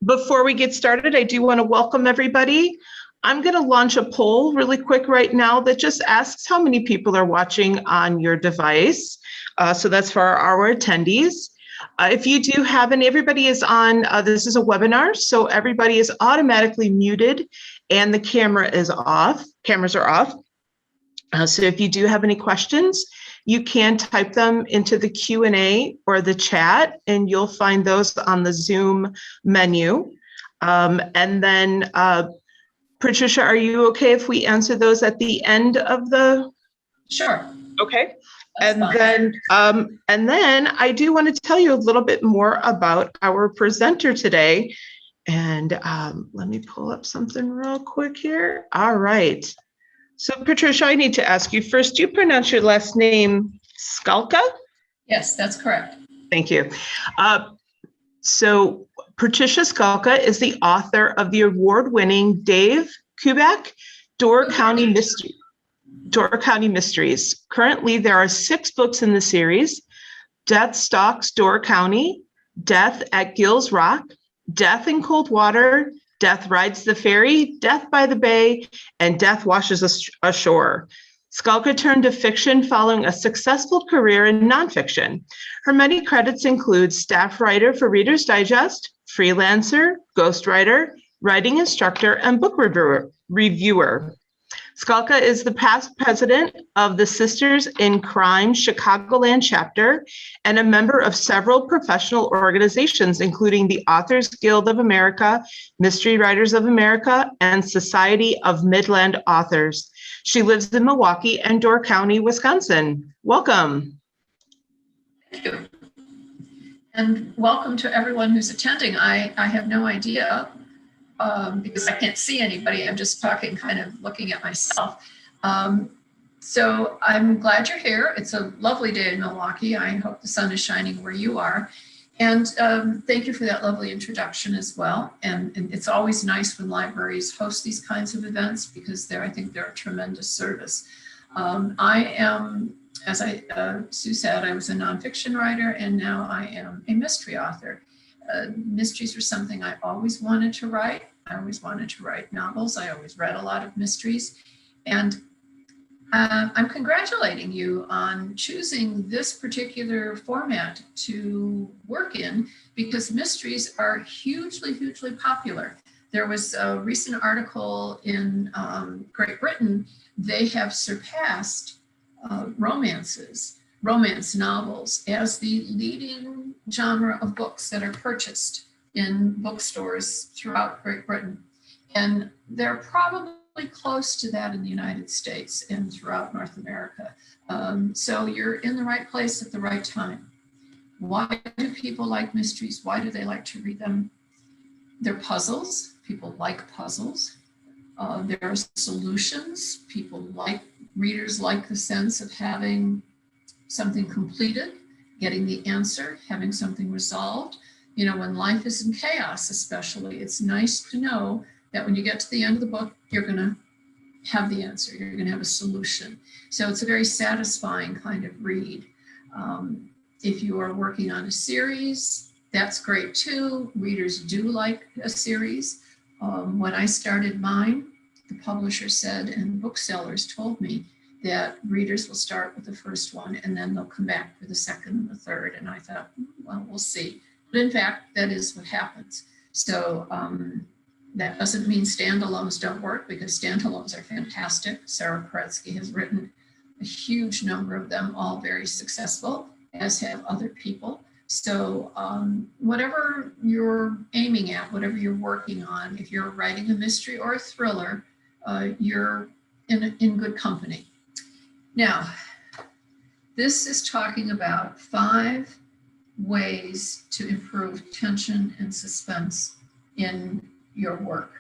Before we get started, I do want to welcome everybody. I'm going to launch a poll really quick right now that just asks how many people are watching on your device. So that's for our attendees. If you do have any, everybody is on, this is a webinar, so everybody is automatically muted and the camera is off. Cameras are off. So if you do have any questions, you can type them into the Q&A or the chat, and you'll find those on the Zoom menu. And then, Patricia, are you okay if we answer those at the end of the? Sure. Okay. And then I do want to tell you a little bit more about our presenter today. And let me pull up something real quick here. All right. So Patricia, I need to ask you first, do you pronounce your last name Skalka? Yes, that's correct. Thank you. So Patricia Skalka is the author of the award-winning Dave Kubek Door County Mysteries. Currently, there are 6 books in the series: Death Stalks Door County, Death at Gills Rock, Death in Cold Water, Death Rides the Ferry, Death by the Bay, and Death Washes Ashore. Skalka turned to fiction following a successful career in nonfiction. Her many credits include staff writer for Reader's Digest, freelancer, ghostwriter, writing instructor, and book reviewer. Skalka is the past president of the Sisters in Crime Chicagoland chapter and a member of several professional organizations, including the Authors Guild of America, Mystery Writers of America, and Society of Midland Authors. She lives in Milwaukee and Door County, Wisconsin. Welcome. Thank you. And welcome to everyone who's attending. I have no idea because I can't see anybody. I'm just talking, kind of looking at myself. So I'm glad you're here. It's a lovely day in Milwaukee. I hope the sun is shining where you are. And thank you for that lovely introduction as well. And it's always nice when libraries host these kinds of events because I think they're a tremendous service. I am, as Sue said, I was a nonfiction writer, and now I am a mystery author. Mysteries were something I always wanted to write. I always wanted to write novels. I always read a lot of mysteries. And I'm congratulating you on choosing this particular format to work in because mysteries are hugely, hugely popular. There was a recent article in Great Britain. They have surpassed romance novels as the leading genre of books that are purchased in bookstores throughout Great Britain. And they're probably close to that in the United States and throughout North America. So you're in the right place at the right time. Why do people like mysteries? Why do they like to read them? They're puzzles. People like puzzles. There are solutions. Readers like the sense of having something completed, getting the answer, having something resolved. You know, when life is in chaos, especially, it's nice to know that when you get to the end of the book, you're going to have the answer. You're going to have a solution. So it's a very satisfying kind of read. If you are working on a series, that's great too. Readers do like a series. When I started mine, the publisher said, and booksellers told me, that readers will start with the first one and then they'll come back for the second and the third. And I thought, well, we'll see. But in fact, that is what happens. So that doesn't mean standalones don't work, because standalones are fantastic. Sarah Paretsky has written a huge number of them, all very successful, as have other people. So whatever you're aiming at, whatever you're working on, if you're writing a mystery or a thriller, you're in good company. Now, this is talking about 5 ways to improve tension and suspense in your work.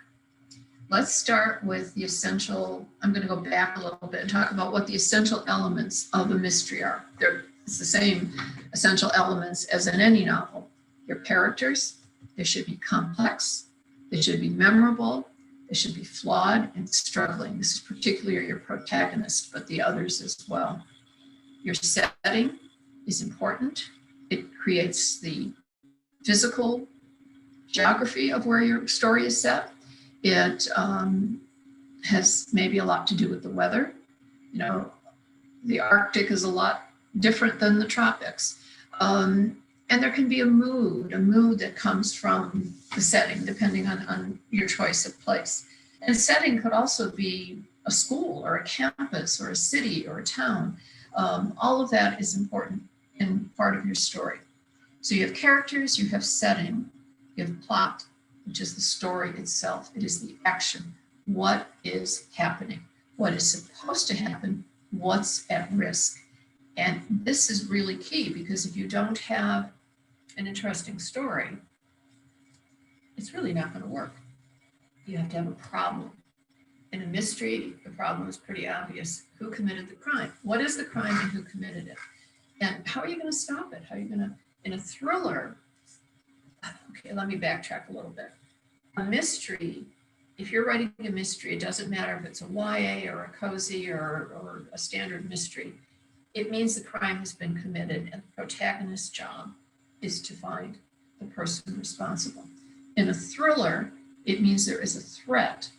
Let's start with the essential. I'm going to go back a little bit and talk about what the essential elements of a mystery are. It's the same essential elements as in any novel. Your characters, they should be complex, they should be memorable, they should be flawed and struggling. This is particularly your protagonist, but the others as well. Your setting is important. It creates the physical geography of where your story is set. It has maybe a lot to do with the weather. You know, the Arctic is a lot different than the tropics. And there can be a mood that comes from the setting, depending on your choice of place. And setting could also be a school or a campus or a city or a town. All of that is important in part of your story. So you have characters, you have setting, you have plot, which is the story itself. It is the action. What is happening? What is supposed to happen? What's at risk? And this is really key, because if you don't have an interesting story, it's really not going to work. You have to have a problem. In a mystery, the problem is pretty obvious. Who committed the crime? What is the crime and who committed it? And how are you going to stop it? How are you going to, in a thriller, okay, let me backtrack a little bit. A mystery, if you're writing a mystery, it doesn't matter if it's a YA or a cozy or a standard mystery. It means the crime has been committed, and the protagonist's job is to find the person responsible. In a thriller, it means there is a threat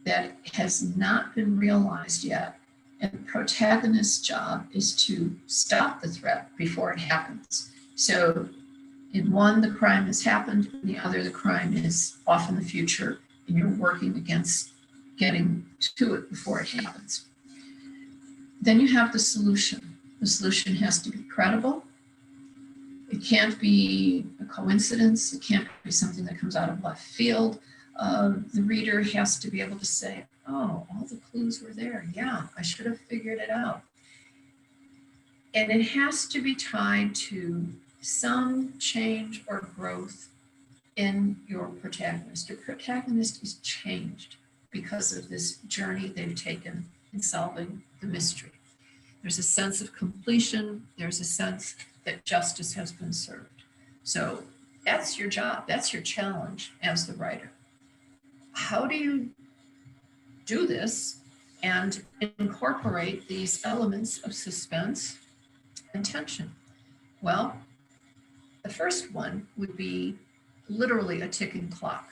that has not been realized yet, and the protagonist's job is to stop the threat before it happens. So in one, the crime has happened, in the other, the crime is off in the future, and you're working against getting to it before it happens. Then you have the solution. The solution has to be credible. It can't be a coincidence. It can't be something that comes out of left field. The reader has to be able to say, oh, all the clues were there. Yeah, I should have figured it out. And it has to be tied to some change or growth in your protagonist. Your protagonist is changed because of this journey they've taken in solving the mystery. There's a sense of completion. There's a sense that justice has been served. So that's your job. That's your challenge as the writer. How do you do this and incorporate these elements of suspense and tension? Well, the first one would be literally a ticking clock.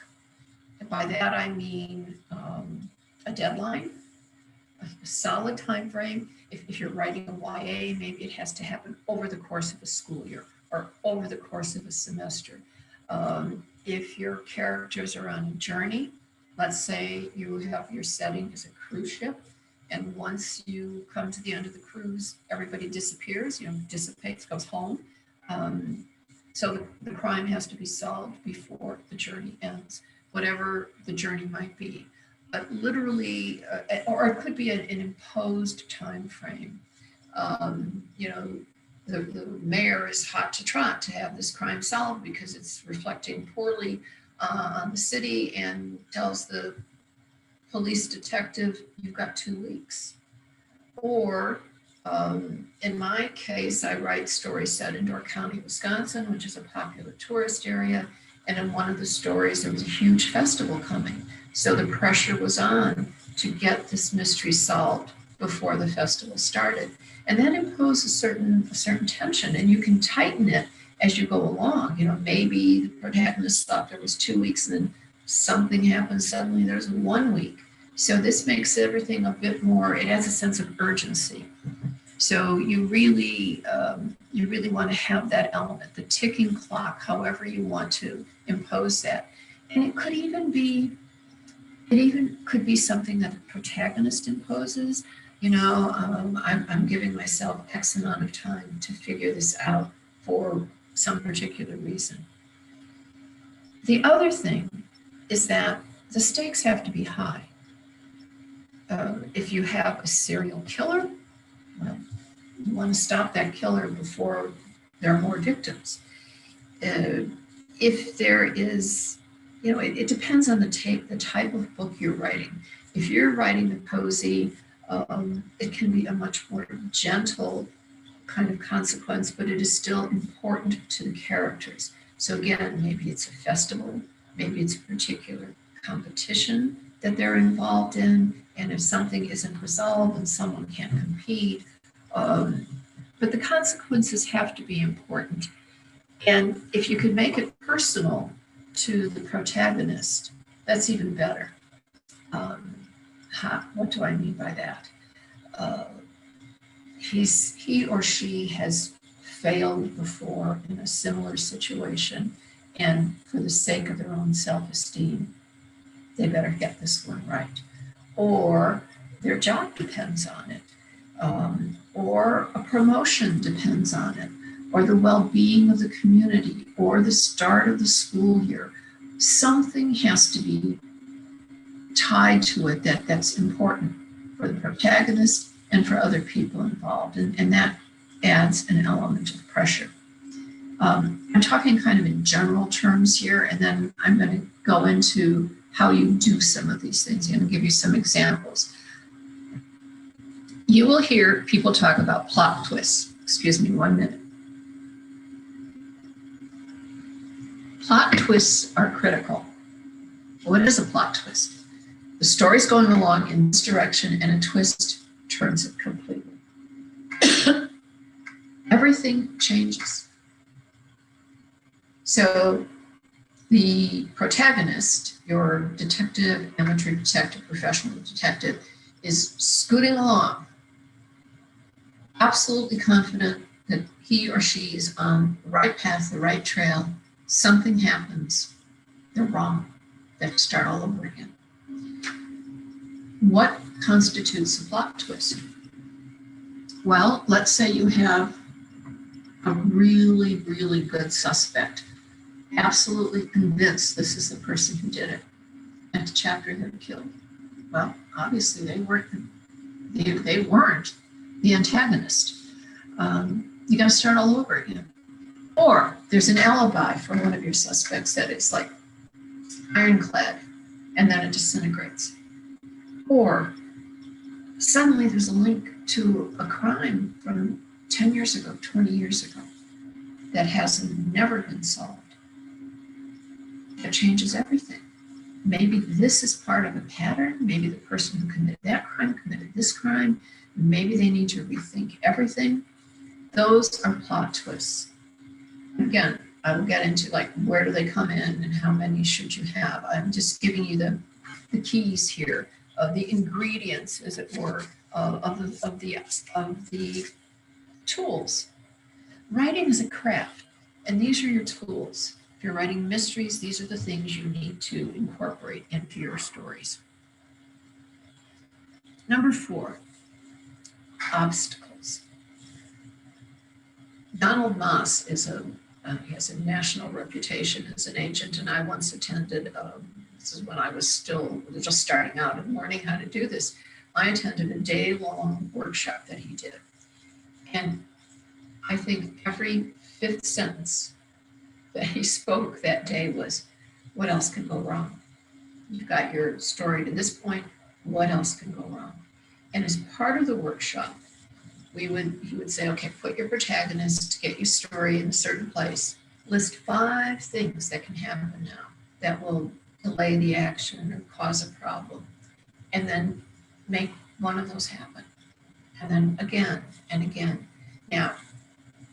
And by that, I mean a deadline, a solid time frame. If you're writing a YA, maybe it has to happen over the course of a school year or over the course of a semester. If your characters are on a journey, let's say you have your setting as a cruise ship, and once you come to the end of the cruise, everybody disappears, dissipates, goes home. So the crime has to be solved before the journey ends, whatever the journey might be. But literally, or it could be an imposed time frame. The mayor is hot to trot to have this crime solved because it's reflecting poorly on the city, and tells the police detective, you've got 2 weeks. Or in my case, I write stories set in Door County, Wisconsin, which is a popular tourist area. And in one of the stories, there was a huge festival coming. So the pressure was on to get this mystery solved before the festival started. And that imposed a certain tension, and you can tighten it as you go along. Maybe the protagonist thought there was 2 weeks, and then something happened, suddenly there's 1 week. So this makes everything a bit more, it has a sense of urgency. So you really want to have that element, the ticking clock, however you want to impose that. And it could even be something that the protagonist imposes. I'm giving myself X amount of time to figure this out for some particular reason. The other thing is that the stakes have to be high. If you have a serial killer, well, you want to stop that killer before there are more victims. If there is, it depends on the type of book you're writing. If you're writing a cozy, it can be a much more gentle kind of consequence, but it is still important to the characters. So again, maybe it's a festival, maybe it's a particular competition that they're involved in, and if something isn't resolved and someone can't compete, but the consequences have to be important. And if you could make it personal, to the protagonist, that's even better. What do I mean by that? He or she has failed before in a similar situation, and for the sake of their own self-esteem, they better get this one right. Or their job depends on it, or a promotion depends on it, or the well-being of the community, or the start of the school year. Something has to be tied to it that's important for the protagonist and for other people involved, and that adds an element of pressure. I'm talking kind of in general terms here, and then I'm going to go into how you do some of these things. I'm going to give you some examples. You will hear people talk about plot twists. Excuse me 1 minute. Plot twists are critical. What is a plot twist? The story's going along in this direction and a twist turns it completely. Everything changes. So the protagonist, your detective, amateur detective, professional detective, is scooting along, absolutely confident that he or she is on the right path, the right trail. Something happens. They're wrong. They have to start all over again. What constitutes a plot twist? Well, let's say you have a really, really good suspect, absolutely convinced this is the person who did it. Next chapter, they're killed. Well, obviously they weren't the antagonist. You got to start all over again. Or there's an alibi for one of your suspects that it's like ironclad, and then it disintegrates. Or suddenly there's a link to a crime from 10 years ago, 20 years ago, that has never been solved. That changes everything. Maybe this is part of a pattern. Maybe the person who committed that crime committed this crime. Maybe they need to rethink everything. Those are plot twists. Again, I will get into like where do they come in and how many should you have. I'm just giving you the keys here, the ingredients, as it were, of the tools. Writing is a craft, and these are your tools. If you're writing mysteries, these are the things you need to incorporate into your stories. Number 4, obstacles. Donald Moss has a national reputation as an agent, and I once attended, this is when I was still just starting out and learning how to do this. I attended a day-long workshop that he did. And I think every 5th sentence that he spoke that day was, what else can go wrong? You've got your story to this point, what else can go wrong? And as part of the workshop, he would say, okay, put your protagonist, get your story in a certain place. List 5 things that can happen now that will delay the action or cause a problem. And then make one of those happen. And then again and again. Now,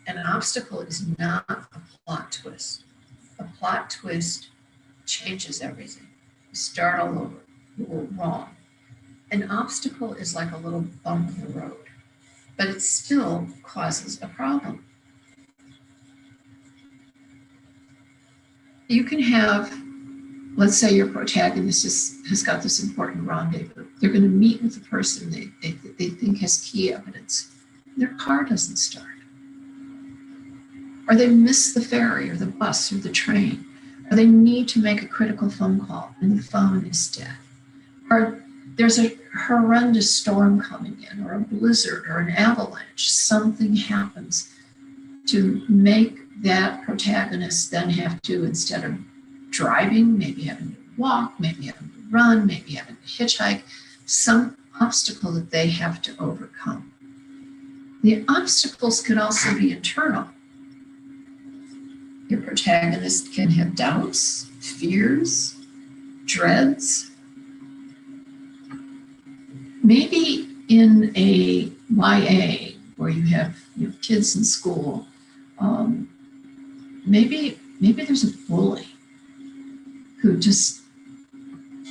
an obstacle is not a plot twist. A plot twist changes everything. You start all over. You were wrong. An obstacle is like a little bump in the road, but it still causes a problem. You can have, let's say your protagonist has got this important rendezvous. They're going to meet with the person they think has key evidence. Their car doesn't start. Or they miss the ferry or the bus or the train. Or they need to make a critical phone call and the phone is dead. Or there's a horrendous storm coming in, or a blizzard or an avalanche. Something happens to make that protagonist then have to, instead of driving, maybe having to walk, maybe having to run, maybe having to hitchhike, some obstacle that they have to overcome. The obstacles could also be internal. Your protagonist can have doubts, fears, dreads. Maybe in a YA where you have kids in school, maybe there's a bully. who just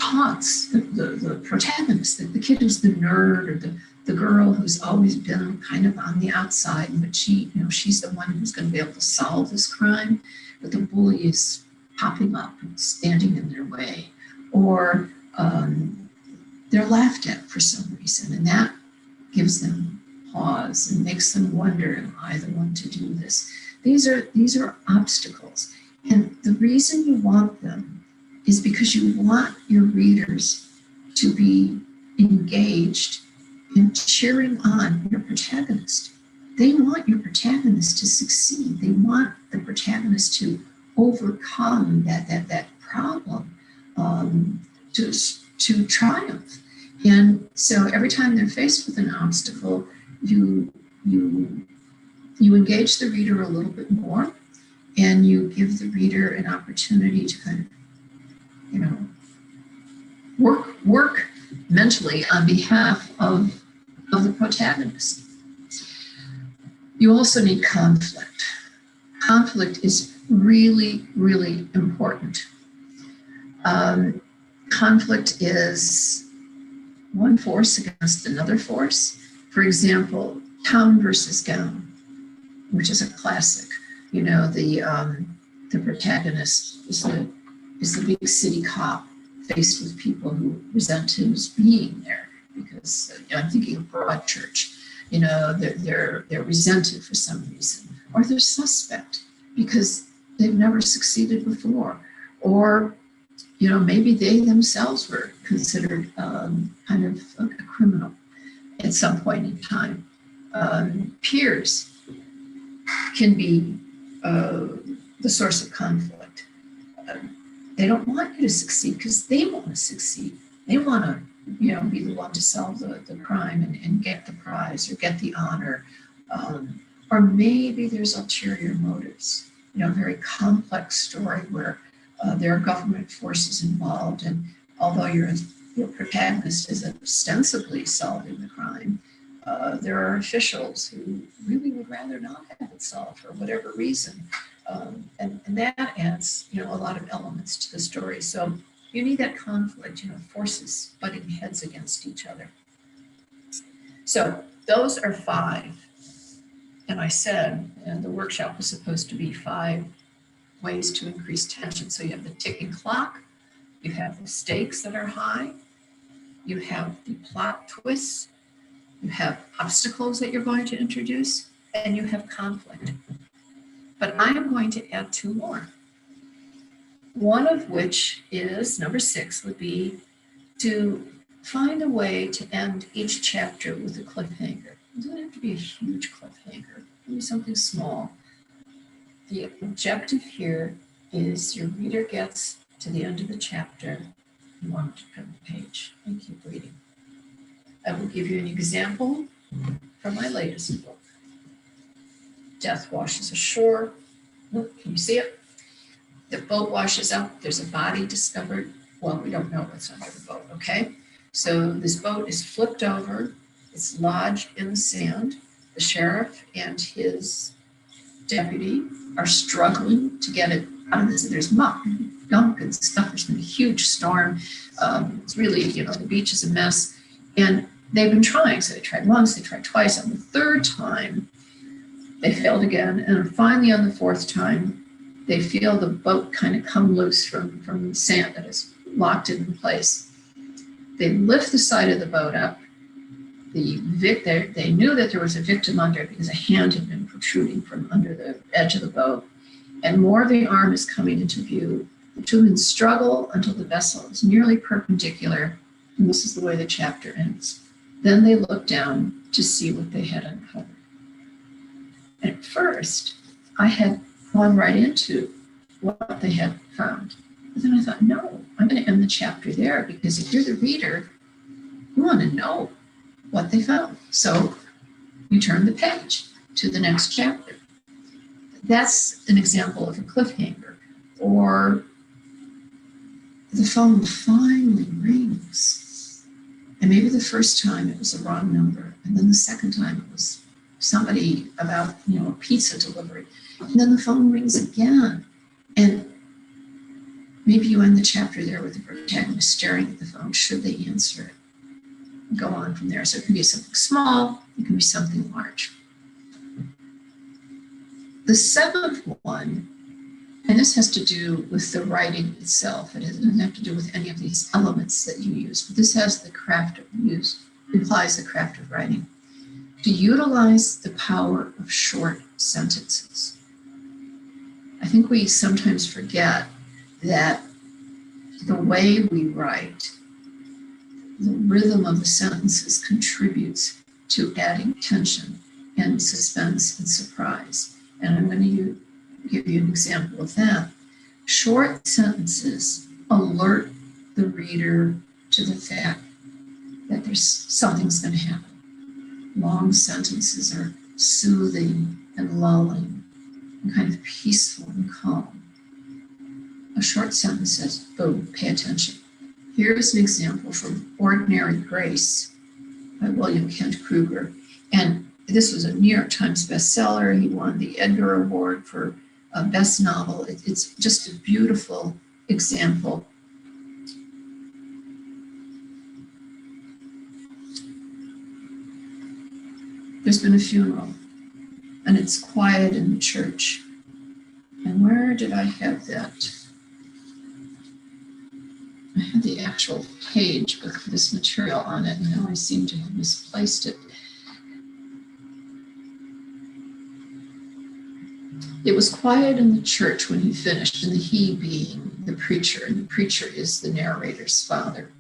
taunts the protagonist, the kid who's the nerd, or the girl who's always been kind of on the outside, but she's the one who's going to be able to solve this crime, but the bully is popping up and standing in their way, or they're laughed at for some reason, and that gives them pause and makes them wonder, am I the one to do this? These are obstacles, and the reason you want them is because you want your readers to be engaged in cheering on your protagonist. They want your protagonist to succeed. They want the protagonist to overcome that problem, to triumph. And so every time they're faced with an obstacle, you engage the reader a little bit more, and you give the reader an opportunity to kind of, work mentally on behalf of the protagonist. You also need conflict. Conflict is really, really important. Conflict is one force against another force. For example, Town versus Gown, which is a classic. The protagonist is the big city cop faced with people who resent his being there, because I'm thinking of Broadchurch. They're resented for some reason, or they're suspect because they've never succeeded before, or maybe they themselves were considered kind of a criminal at some point in time. Peers can be the source of conflict. They don't want you to succeed because they want to succeed. They want to, be the one to solve the crime and get the prize or get the honor. Or maybe there's ulterior motives. A very complex story where there are government forces involved, and although your protagonist is ostensibly solving the crime, there are officials who really would rather not have it solved for whatever reason. And that adds, a lot of elements to the story. So you need that conflict, forces butting heads against each other. So those are 5. And I said, the workshop was supposed to be 5 ways to increase tension. So you have the ticking clock, you have the stakes that are high, you have the plot twists, you have obstacles that you're going to introduce, and you have conflict. But I am going to add 2 more. One of which is, number 6, would be to find a way to end each chapter with a cliffhanger. It doesn't have to be a huge cliffhanger. It can be something small. The objective here is your reader gets to the end of the chapter and want to turn the page and keep reading. I will give you an example from my latest book. Death washes ashore. Look, can you see it? The boat washes up. There's a body discovered. Well, we don't know what's under the boat, okay? So this boat is flipped over. It's lodged in the sand. The sheriff and his deputy are struggling to get it out of this. There's muck and gunk and stuff. There's been a huge storm. It's really, the beach is a mess. And they've been trying. So they tried once, they tried twice. On the 3rd time, they failed again. And finally, on the 4th time, they feel the boat kind of come loose from the sand that is locked in place. They lift the side of the boat up. They knew that there was a victim under it because a hand had been protruding from under the edge of the boat. And more of the arm is coming into view. The 2 men struggle until the vessel is nearly perpendicular. And this is the way the chapter ends. Then they look down to see what they had uncovered. At first, I had gone right into what they had found. But then I thought, no, I'm going to end the chapter there, because if you're the reader, you want to know what they found. So you turn the page to the next chapter. That's an example of a cliffhanger. Or the phone finally rings. And maybe the first time it was the wrong number. And then the second time it was somebody about, a pizza delivery. And then the phone rings again. And Maybe you end the chapter there with the protagonist staring at the phone. Should they answer it? Go on from there. So it can be something small, it can be something large. The seventh one, and this has to do with the writing itself. It doesn't have to do with any of these elements that you use, but this has the craft of use, implies the craft of writing. To utilize the power of short sentences. I think we sometimes forget that the way we write, the rhythm of the sentences contributes to adding tension and suspense and surprise. And I'm going to give you an example of that. Short sentences alert the reader to the fact that something's going to happen. Long sentences are soothing and lulling and kind of peaceful and calm. A short sentence says, boom, pay attention. Here's an example from Ordinary Grace by William Kent Kruger. And this was a New York Times bestseller. He won the Edgar Award for Best Novel. It's just a beautiful example. There's been a funeral, and it's quiet in the church. And where did I have that? I had the actual page with this material on it, and now I seem to have misplaced it. It was quiet in the church when he finished, and the he being the preacher, and the preacher is the narrator's father.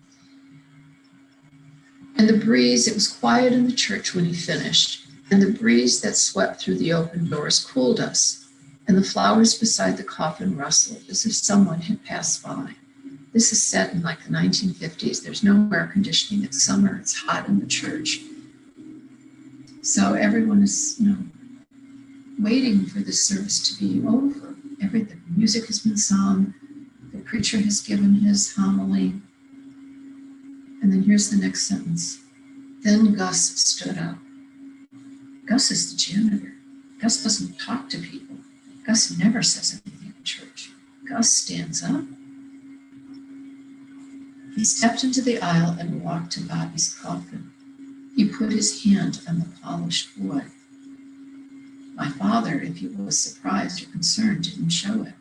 And the breeze, it was quiet in the church when he finished, and the breeze that swept through the open doors cooled us, and the flowers beside the coffin rustled as if someone had passed by. This is set in like the 1950s. There's no air conditioning. It's summer. It's hot in the church. So everyone is, waiting for this service to be over. The music has been sung. The preacher has given his homily. And then here's the next sentence. Then Gus stood up. Gus is the janitor. Gus doesn't talk to people. Gus never says anything in church. Gus stands up. He stepped into the aisle and walked to Bobby's coffin. He put his hand on the polished wood. My father, if he was surprised or concerned, didn't show it.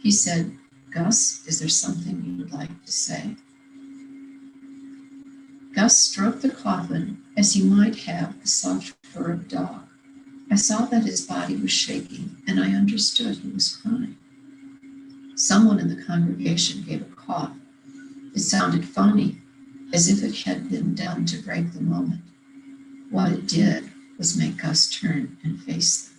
He said, Gus, is there something you would like to say? Gus stroked the coffin as he might have the soft fur of a dog. I saw that his body was shaking, and I understood he was crying. Someone in the congregation gave a cough. It sounded funny, as if it had been done to break the moment. What it did was make Gus turn and face them.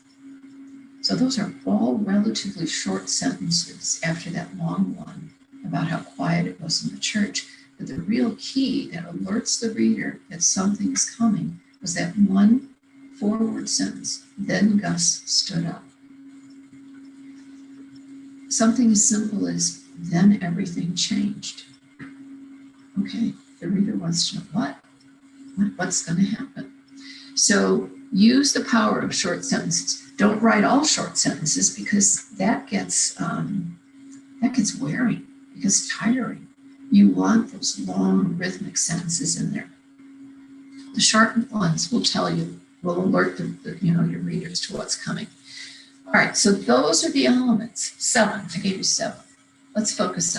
So those are all relatively short sentences after that long one about how quiet it was in the church. But the real key that alerts the reader that something's coming was that one forward sentence. Then Gus stood up. Something as simple as, then everything changed. Okay, the reader wants to know what's going to happen. So use the power of short sentences. Don't write all short sentences because that gets wearing, it gets tiring. You want those long rhythmic sentences in there. The short ones will alert your readers to what's coming. All right, so those are the elements. 7, I gave you 7. We'll focus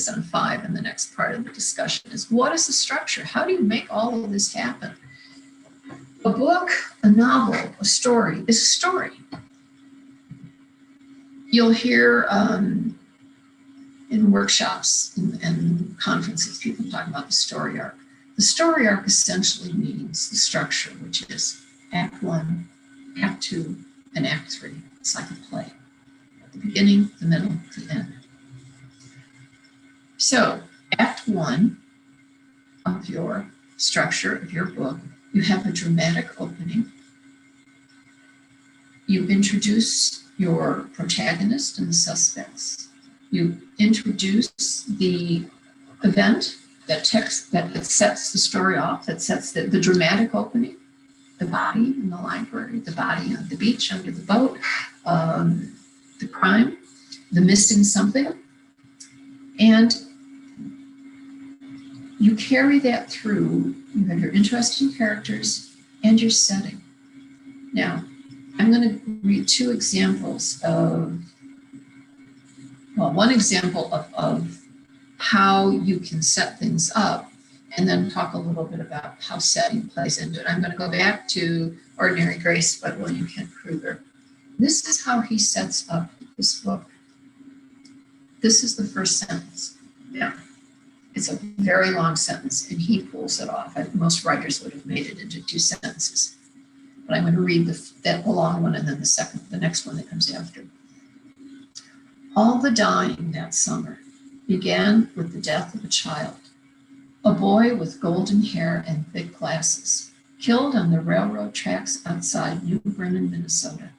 on 5 in the next part of the discussion is what is the structure? How do you make all of this happen? A book, a novel, a story is a story. You'll hear in workshops and conferences, people talk about the story arc. The story arc essentially means the structure, which is Act 1, Act 2, and Act 3. It's like a play. At the beginning, the middle, the end. So, Act 1 of your structure of your book, you have a dramatic opening. You introduce your protagonist and the suspects. You introduce the event that sets the story off, that sets the dramatic opening, the body in the library, the body on the beach under the boat, the crime, the missing something. And you carry that through. You have your interesting characters and your setting. Now, I'm going to read two examples of, well, one example of how you can set things up, and then talk a little bit about how setting plays into it. I'm going to go back to Ordinary Grace by William Kent Kruger. This is how he sets up this book. This is the first sentence. Yeah. It's a very long sentence, and he pulls it off. I think most writers would have made it into two sentences. But I'm going to read that long one and then the next one that comes after. All the dying that summer began with the death of a child, a boy with golden hair and thick glasses, killed on the railroad tracks outside New Bremen, Minnesota,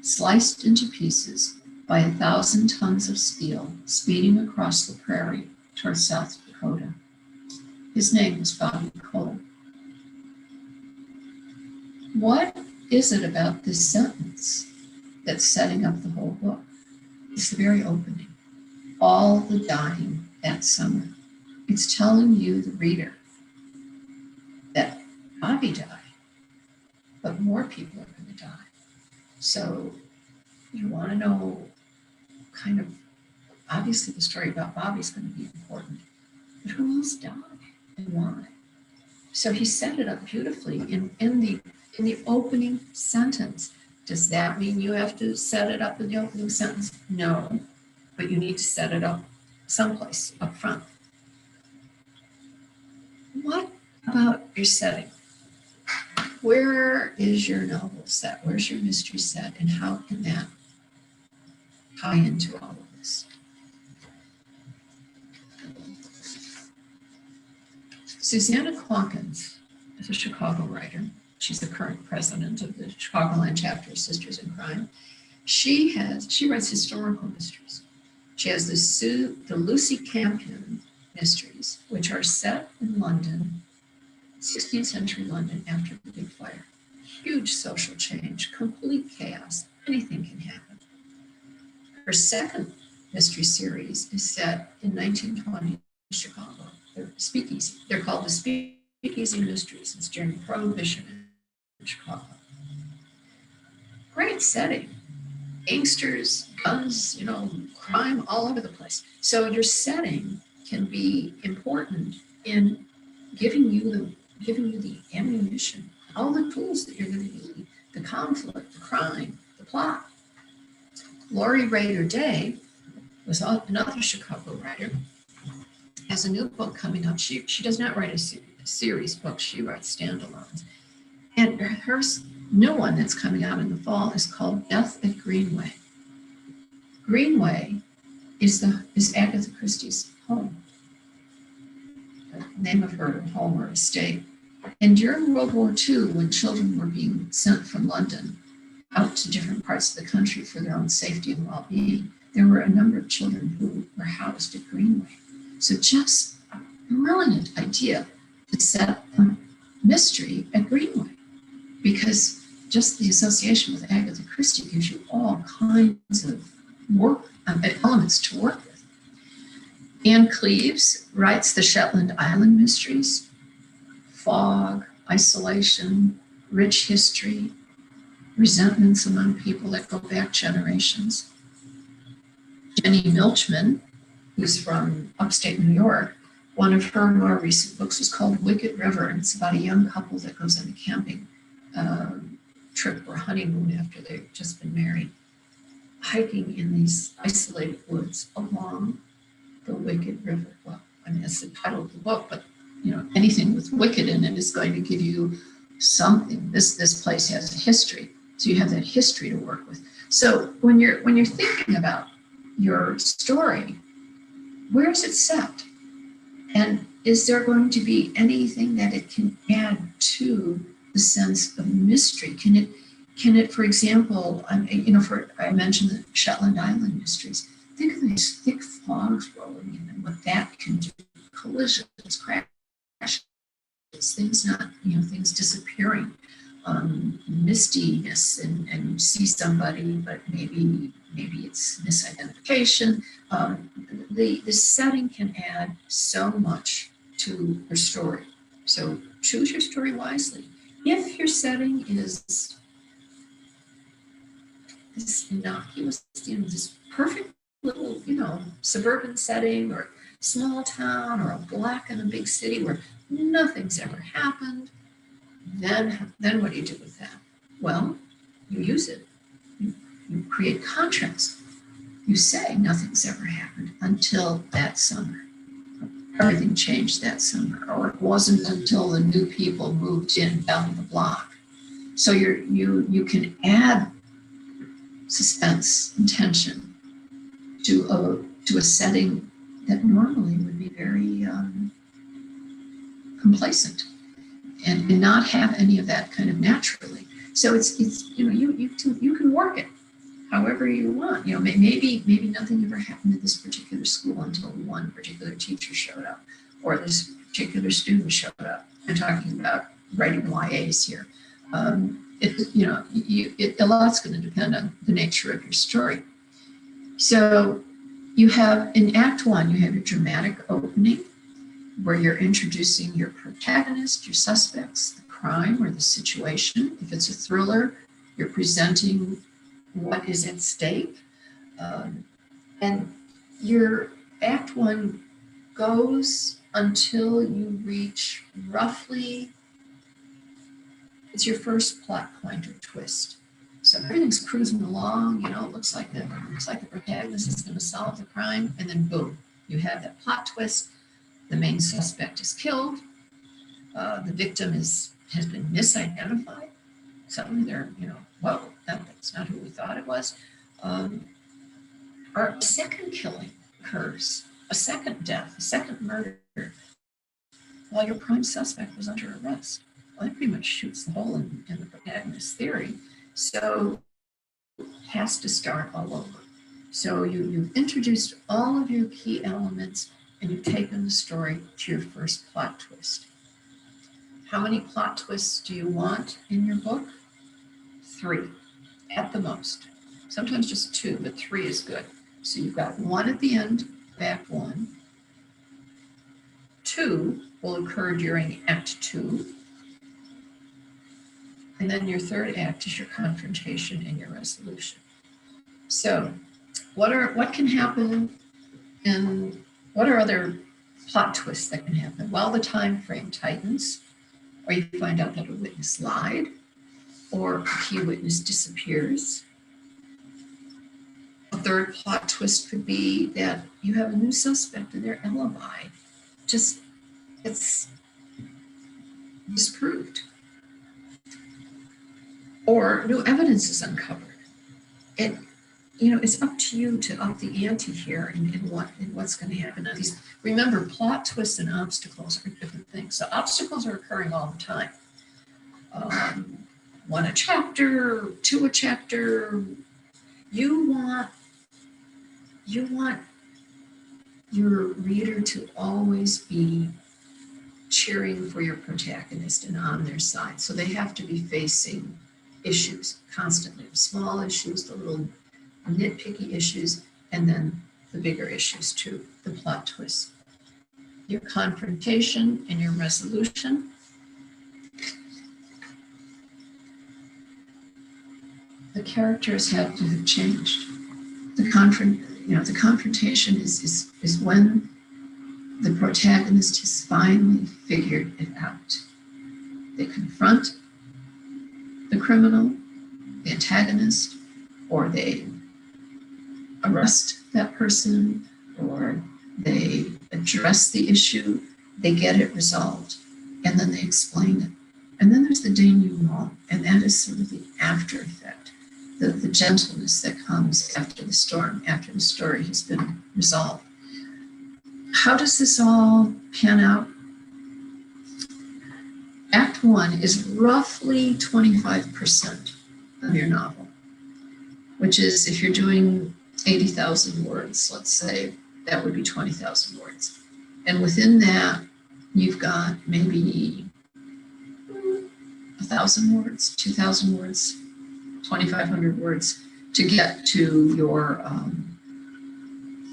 sliced into pieces by 1,000 tons of steel speeding across the prairie toward South Dakota. His name was Bobby Cole. What is it about this sentence that's setting up the whole book? It's the very opening. All the dying that summer. It's telling you, the reader, that Bobby died, but more people are going to die. So you want to know kind of, obviously the story about Bobby is going to be important, but who else died and why? So he set it up beautifully in the opening sentence. Does that mean you have to set it up in the opening sentence? No, but you need to set it up someplace up front. What about your setting? Where is your novel set? Where's your mystery set? And how can that tie into all of this? Susanna Clawkins is a Chicago writer. She's the current president of the Chicagoland chapter of Sisters in Crime. She writes historical mysteries. She has the Lucy Campion mysteries, which are set in London, 16th century London after the big fire. Huge social change, complete chaos, anything can happen. Her second mystery series is set in 1920 Chicago. They're speakeasy. They're called the Speakeasy Mysteries. It's during Prohibition in Chicago. Great setting. Gangsters, guns, crime all over the place. So your setting can be important in giving you the ammunition, all the tools that you're going to need, the conflict, the crime, the plot. Lori Raider Day was another Chicago writer, has a new book coming out. She does not write a series book, she writes standalones. And her new one that's coming out in the fall is called Death at Greenway. Greenway is Agatha Christie's home, the name of her home or estate. And during World War II, when children were being sent from London out to different parts of the country for their own safety and well-being, there were a number of children who were housed at Greenway. So just a brilliant idea to set a mystery at Greenway, because just the association with Agatha Christie gives you all kinds of elements to work with. Anne Cleves writes the Shetland Island mysteries, fog, isolation, rich history, resentments among people that go back generations. Jenny Milchman, who's from upstate New York, one of her more recent books is called Wicked River, and it's about a young couple that goes on a camping trip or honeymoon after they've just been married, hiking in these isolated woods along the Wicked River. Well, I mean, that's the title of the book, but anything with wicked in it is going to give you something. This place has a history, so you have that history to work with. So when you're thinking about your story, where is it set? And is there going to be anything that it can add to the sense of mystery? Can it, for example, I mentioned the Shetland Island mysteries. Think of these thick fogs rolling in and what that can do. Collisions, crashes, things disappearing. mistiness, and you see somebody, but maybe it's misidentification. The setting can add so much to your story. So choose your story wisely. If your setting is this innocuous, this perfect little, suburban setting, or small town, or a block in a big city where nothing's ever happened, then what do you do with that? Well, you use it. You create contrast. You say nothing's ever happened until that summer. Everything changed that summer, or it wasn't until the new people moved in down the block. So you can add suspense and tension to a setting that normally would be very complacent, and not have any of that kind of naturally. So it's you can work it however you want. Maybe nothing ever happened at this particular school until one particular teacher showed up, or this particular student showed up. I'm talking about writing YAs here. A lot's going to depend on the nature of your story. So you have, in Act 1, you have your dramatic opening, where you're introducing your protagonist, your suspects, the crime or the situation. If it's a thriller, you're presenting what is at stake. And your Act 1 goes until you reach roughly, it's your first plot point or twist. So everything's cruising along, it looks like the protagonist is going to solve the crime, and then boom, you have that plot twist. The main suspect is killed. The victim has been misidentified. Suddenly they're, whoa, that's not who we thought it was. Or a second killing occurs, a second death, a second murder, while your prime suspect was under arrest. Well, that pretty much shoots the hole in the protagonist's theory. So it has to start all over. So you've introduced all of your key elements, and you've taken the story to your first plot twist. How many plot twists do you want in your book? 3, at the most. Sometimes just 2, but 3 is good. So you've got 1 at the end of Act 1. 2 will occur during Act 2. And then your third act is your confrontation and your resolution. So what can happen, and what are other plot twists that can happen? Well, the time frame tightens, or you find out that a witness lied, or a key witness disappears. A third plot twist could be that you have a new suspect and their alibi just gets disproved, or new evidence is uncovered. It's up to you to up the ante here in what's going to happen. Now, remember, plot twists and obstacles are different things. So obstacles are occurring all the time. 1 a chapter, 2 a chapter. You want your reader to always be cheering for your protagonist and on their side. So they have to be facing issues constantly, the small issues, the little nitpicky issues, and then the bigger issues too, the plot twists. Your confrontation and your resolution. The characters have to have changed. The confrontation is when the protagonist has finally figured it out. They confront the criminal, the antagonist, or they arrest that person, or they address the issue, they get it resolved, and then they explain it. And then there's the denouement, and that is sort of the after effect, the gentleness that comes after the storm, after the story has been resolved. How does this all pan out? Act 1 is roughly 25% of your novel, which is, if you're doing 80,000 words, let's say, that would be 20,000 words. And within that, you've got maybe a 1,000 words, 2,000 words, 2,500 words to get to your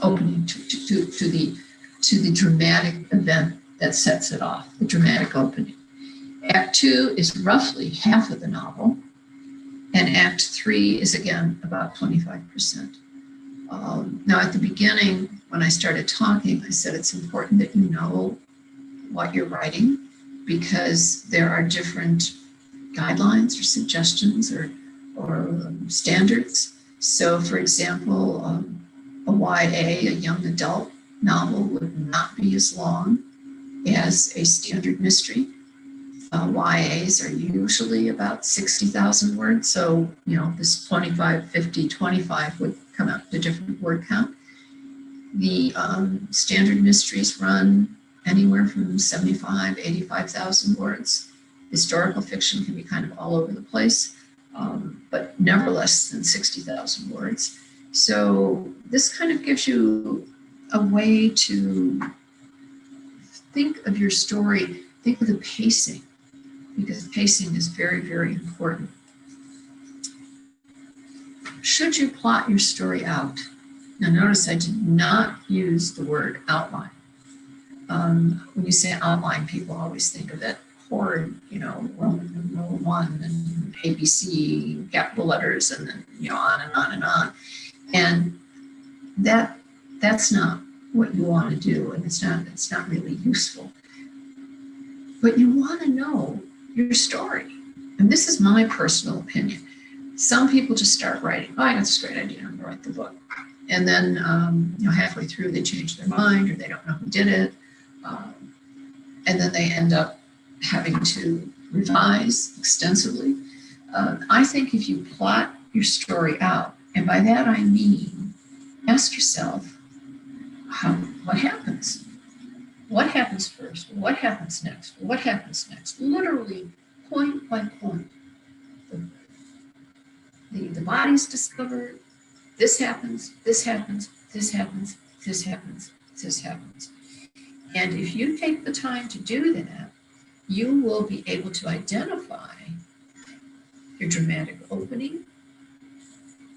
opening, to the dramatic event that sets it off, the dramatic opening. Act 2 is roughly half of the novel, and Act 3 is again about 25%. Now at the beginning, when I started talking, I said it's important that you know what you're writing, because there are different guidelines or suggestions or standards. So for example, a YA, a young adult novel, would not be as long as a standard mystery. YAs are usually about 60,000 words. So, you know, this 25, 50, 25 would come out to different word count. The standard mysteries run anywhere from 75, 85,000 words. Historical fiction can be kind of all over the place, but never less than 60,000 words. So this kind of gives you a way to think of your story, think of the pacing, because pacing is very, very important. Should you plot your story out? Now notice I did not use the word outline. When you say outline, people always think of that horrid, you know, Roman numeral 1 and ABC, capital letters, and then, you know, on and on and on. And that's not what you want to do, and it's not really useful. But you want to know your story. And this is my personal opinion. Some people just start writing, oh, I got this great idea, I'm gonna write the book. And then you know, halfway through they change their mind, or they don't know who did it. And then they end up having to revise extensively. I think if you plot your story out, and by that I mean, ask yourself, what happens? What happens first? What happens next? What happens next? Literally, point by point. The body's discovered, this happens, this happens, this happens, this happens, this happens. And if you take the time to do that, you will be able to identify your dramatic opening.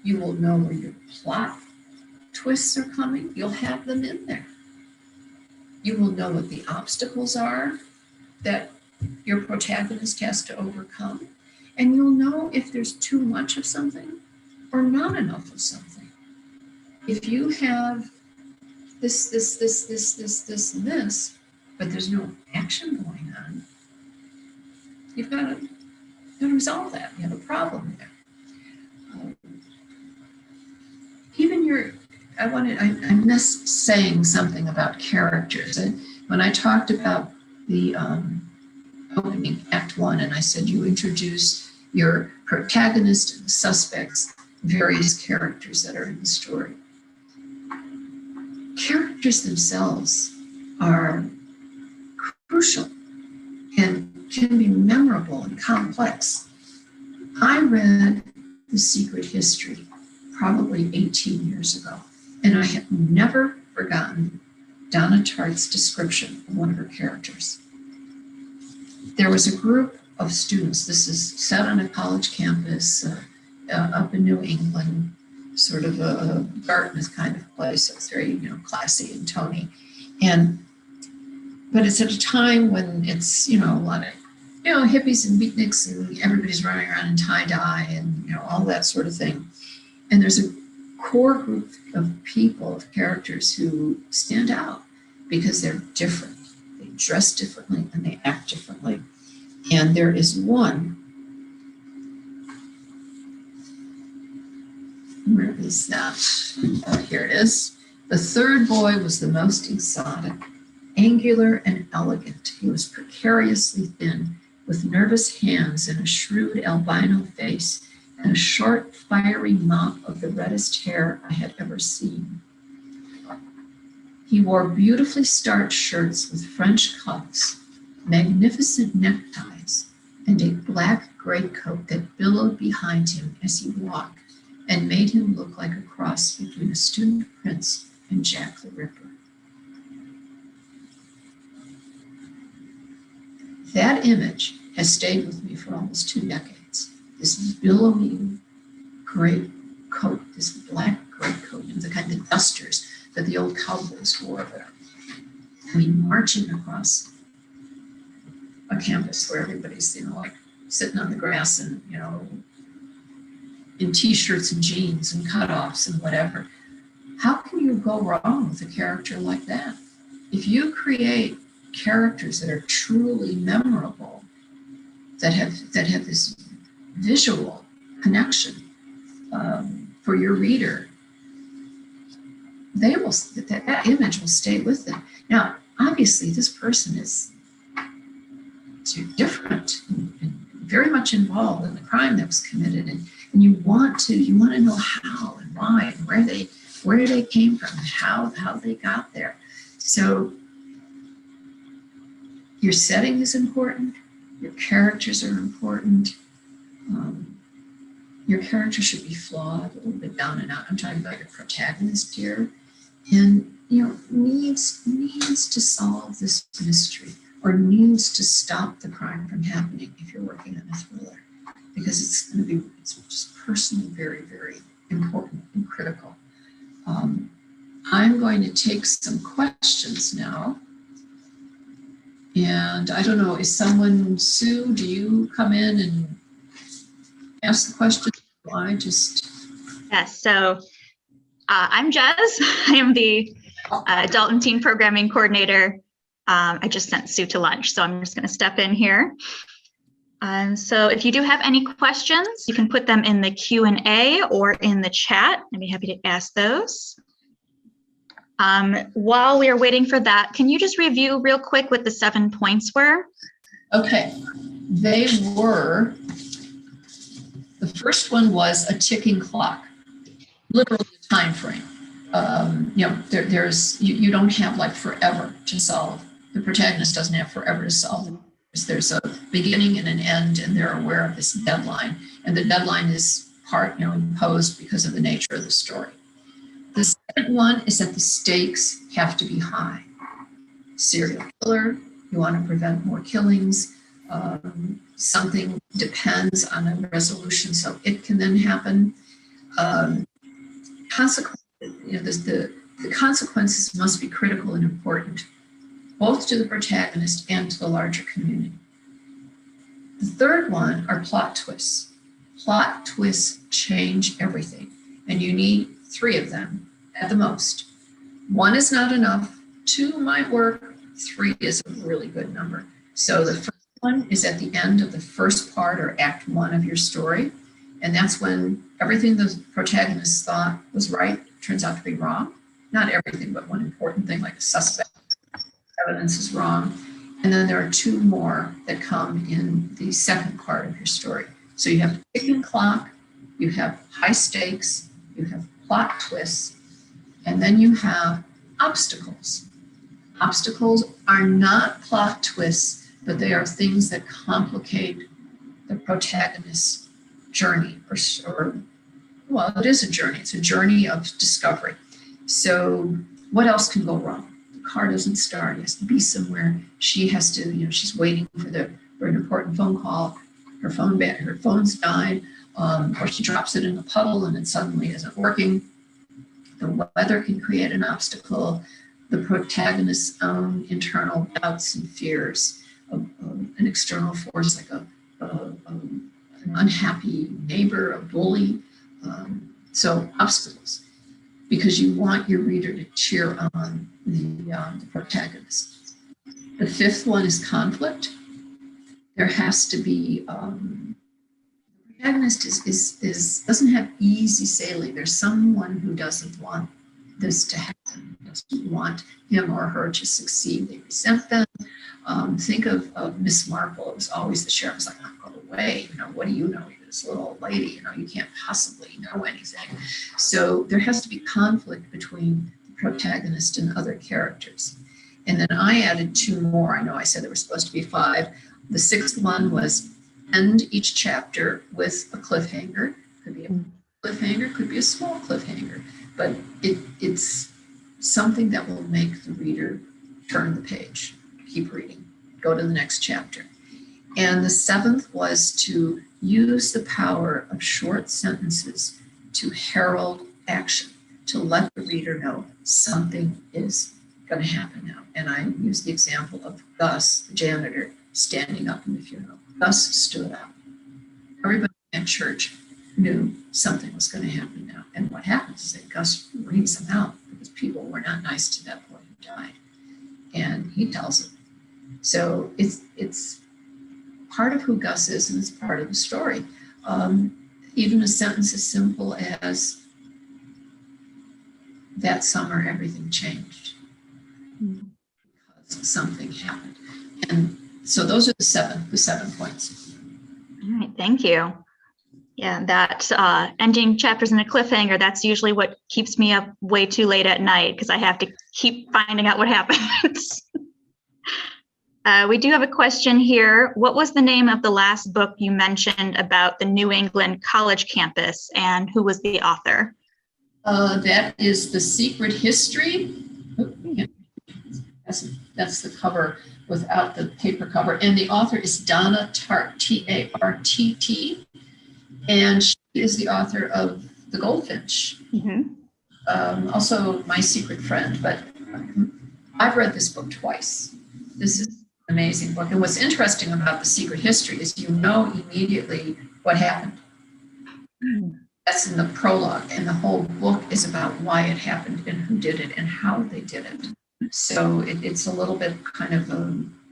You will know where your plot twists are coming. You'll have them in there. You will know what the obstacles are that your protagonist has to overcome. And you'll know if there's too much of something or not enough of something. If you have this, and this, but there's no action going on, you've got to resolve that. You have a problem there. I missed saying something about characters. When I talked about the opening Act 1, and I said you introduce your protagonist and the suspects, various characters that are in the story. Characters themselves are crucial and can be memorable and complex. I read The Secret History probably 18 years ago, and I have never forgotten Donna Tartt's description of one of her characters. There was a group of students. This is set on a college campus up in New England, sort of a Dartmouth kind of place. So it's very, you know, classy and Tony. But it's at a time when it's, you know, a lot of, you know, hippies and beatniks, and everybody's running around in tie-dye and, you know, all that sort of thing. And there's a core group of people, of characters, who stand out because they're different. They dress differently and they act differently. And there is one, where is that? Oh, here it is. The third boy was the most exotic, angular and elegant. He was precariously thin, with nervous hands and a shrewd albino face, and a short, fiery mop of the reddest hair I had ever seen. He wore beautifully starched shirts with French cuffs, magnificent neckties, and a black greatcoat that billowed behind him as he walked and made him look like a cross between a student prince and Jack the Ripper. That image has stayed with me for almost 2 decades. This billowing gray coat, this black gray coat, the kind of dusters that the old cowboys wore there. I mean, marching across a campus where everybody's, like sitting on the grass and, in t-shirts and jeans and cutoffs and whatever. How can you go wrong with a character like that? If you create characters that are truly memorable, that have this visual connection for your reader, that image will stay with them. Now, obviously, this person is different and very much involved in the crime that was committed, and you want to know how and why and where they came from and how they got there. So your setting is important. Your characters are important. Your character should be flawed, a little bit down and out. I'm talking about your protagonist here, and needs to solve this mystery or needs to stop the crime from happening if you're working on a thriller, because it's just personally very, very important and critical. I'm going to take some questions now. And I don't know, is someone, Sue, do you come in and ask the question? Yes, so I'm Jez. I am the Adult and Teen Programming Coordinator. I just sent Sue to lunch, so I'm just going to step in here. So if you do have any questions, you can put them in the Q&A or in the chat. I'd be happy to ask those. While we are waiting for that, can you just review real quick what the 7 points were? Okay, they were, the first one was a ticking clock, literally a time frame. You don't have like forever to solve. The protagonist doesn't have forever to solve. There's a beginning and an end, and they're aware of this deadline. And the deadline is imposed because of the nature of the story. The second one is that the stakes have to be high. Serial killer, you want to prevent more killings. Something depends on a resolution, so it can then happen. The consequences must be critical and important, both to the protagonist and to the larger community. The third one are plot twists. Plot twists change everything, and you need 3 of them at the most. 1 is not enough, 2 might work, 3 is a really good number. So the first one is at the end of the first part or act 1 of your story, and that's when everything the protagonist thought was right turns out to be wrong. Not everything, but one important thing, like a suspect evidence is wrong. And then there are 2 more that come in the second part of your story. So you have a ticking clock, you have high stakes, you have plot twists, and then you have obstacles. Obstacles are not plot twists, but they are things that complicate the protagonist's journey, well, it is a journey. It's a journey of discovery. So what else can go wrong? The car doesn't start. It has to be somewhere. She has to, she's waiting for an important phone call. Her phone's died, or she drops it in a puddle and it suddenly isn't working. The weather can create an obstacle. The protagonist's own internal doubts and fears of an external force, like an unhappy neighbor, a bully. So obstacles, because you want your reader to cheer on the protagonist. The 5th one is conflict. There has to be, the protagonist doesn't have easy sailing. There's someone who doesn't want this to happen, doesn't want him or her to succeed. They resent them. Think of Miss Marple. It was always the sheriff was like, oh, go away. What do you know? You're this little old lady. You can't possibly know anything. So there has to be conflict between the protagonist and other characters. And then I added 2 more. I know I said there were supposed to be 5. The 6th one was end each chapter with a cliffhanger. Could be a cliffhanger, could be a small cliffhanger, but it's something that will make the reader turn the page, keep reading, go to the next chapter. And the seventh was to use the power of short sentences to herald action, to let the reader know something is going to happen now. And I use the example of Gus, the janitor, standing up in the funeral. Gus stood up. Everybody at church knew something was going to happen now. And what happens is that Gus reads them out because people were not nice to that boy who died. And he tells them. So it's part of who Gus is, and it's part of the story. Even a sentence as simple as, that summer everything changed because something happened. And so those are the seven points. All right, thank you. Yeah, that ending chapters in a cliffhanger, that's usually what keeps me up way too late at night because I have to keep finding out what happens. We do have a question here. What was the name of the last book you mentioned about the New England college campus, and who was the author? That is The Secret History. That's the cover without the paper cover. And the author is Donna Tartt, Tartt. And she is the author of The Goldfinch. Mm-hmm. Also My Secret Friend. But I've read this book twice. This is an amazing book. And what's interesting about The Secret History is you know immediately what happened. That's in the prologue, and the whole book is about why it happened and who did it and how they did it. So it's a little bit kind of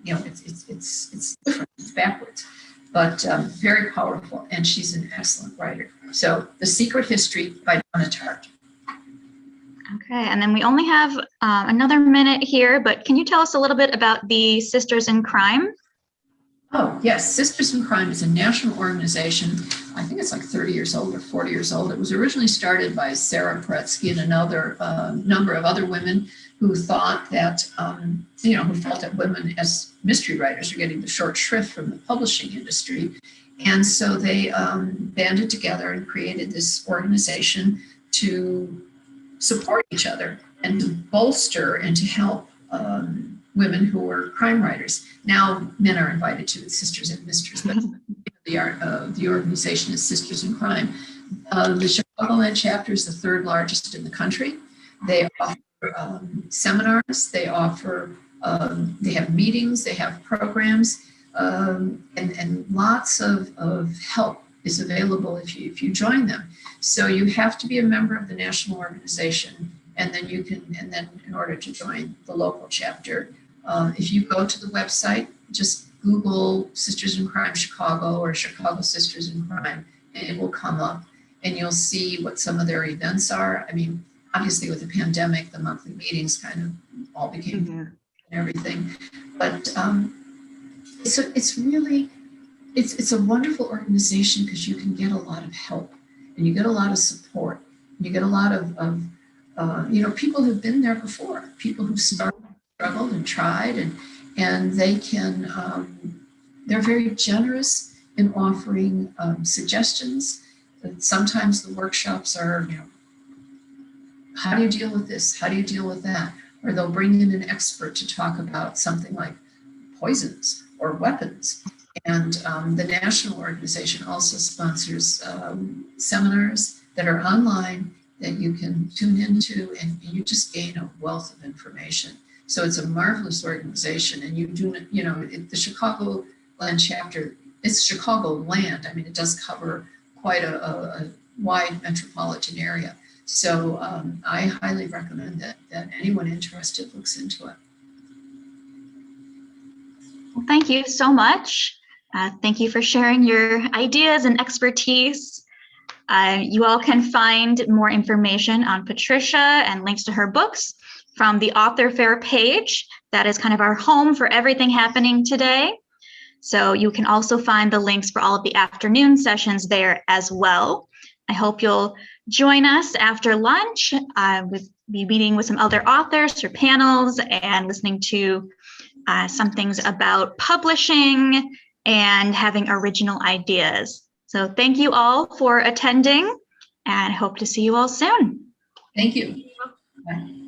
it's different, it's backwards, but very powerful. And she's an excellent writer. So The Secret History by Donna Tartt. Okay, and then we only have another minute here, but can you tell us a little bit about the Sisters in Crime? Oh, yes. Sisters in Crime is a national organization. I think it's like 30 years old or 40 years old. It was originally started by Sarah Paretsky and another number of other women who thought that, who felt that women as mystery writers are getting the short shrift from the publishing industry. And so they banded together and created this organization to support each other and to bolster and to help women who were crime writers. Now men are invited to Sisters and Misters, but the organization is Sisters in Crime. The Chicagoland chapter is the third largest in the country. They offer seminars, they offer, they have meetings, they have programs, and lots of help is available if you join them. So you have to be a member of the national organization, and then in order to join the local chapter, if you go to the website, just Google Sisters in Crime Chicago or Chicago Sisters in Crime, and it will come up, and you'll see what some of their events are. I mean, obviously with the pandemic, the monthly meetings kind of all became and everything, but it's really a wonderful organization because you can get a lot of help and you get a lot of support. You get a lot of people who've been there before, people who've struggled and tried, and they can, they're very generous in offering suggestions. Sometimes the workshops are, how do you deal with this? How do you deal with that? Or they'll bring in an expert to talk about something like poisons or weapons. And the national organization also sponsors seminars that are online that you can tune into, and you just gain a wealth of information. So it's a marvelous organization, and you do, the Chicagoland chapter, it's Chicagoland. I mean, it does cover quite a wide metropolitan area. So I highly recommend that anyone interested looks into it. Well, thank you so much. Thank you for sharing your ideas and expertise. You all can find more information on Patricia and links to her books from the Author Fair page. That is kind of our home for everything happening today. So you can also find the links for all of the afternoon sessions there as well. I hope you'll join us after lunch. We'll be meeting with some other authors for panels and listening to some things about publishing and having original ideas. So thank you all for attending, and hope to see you all soon. Thank you. Bye.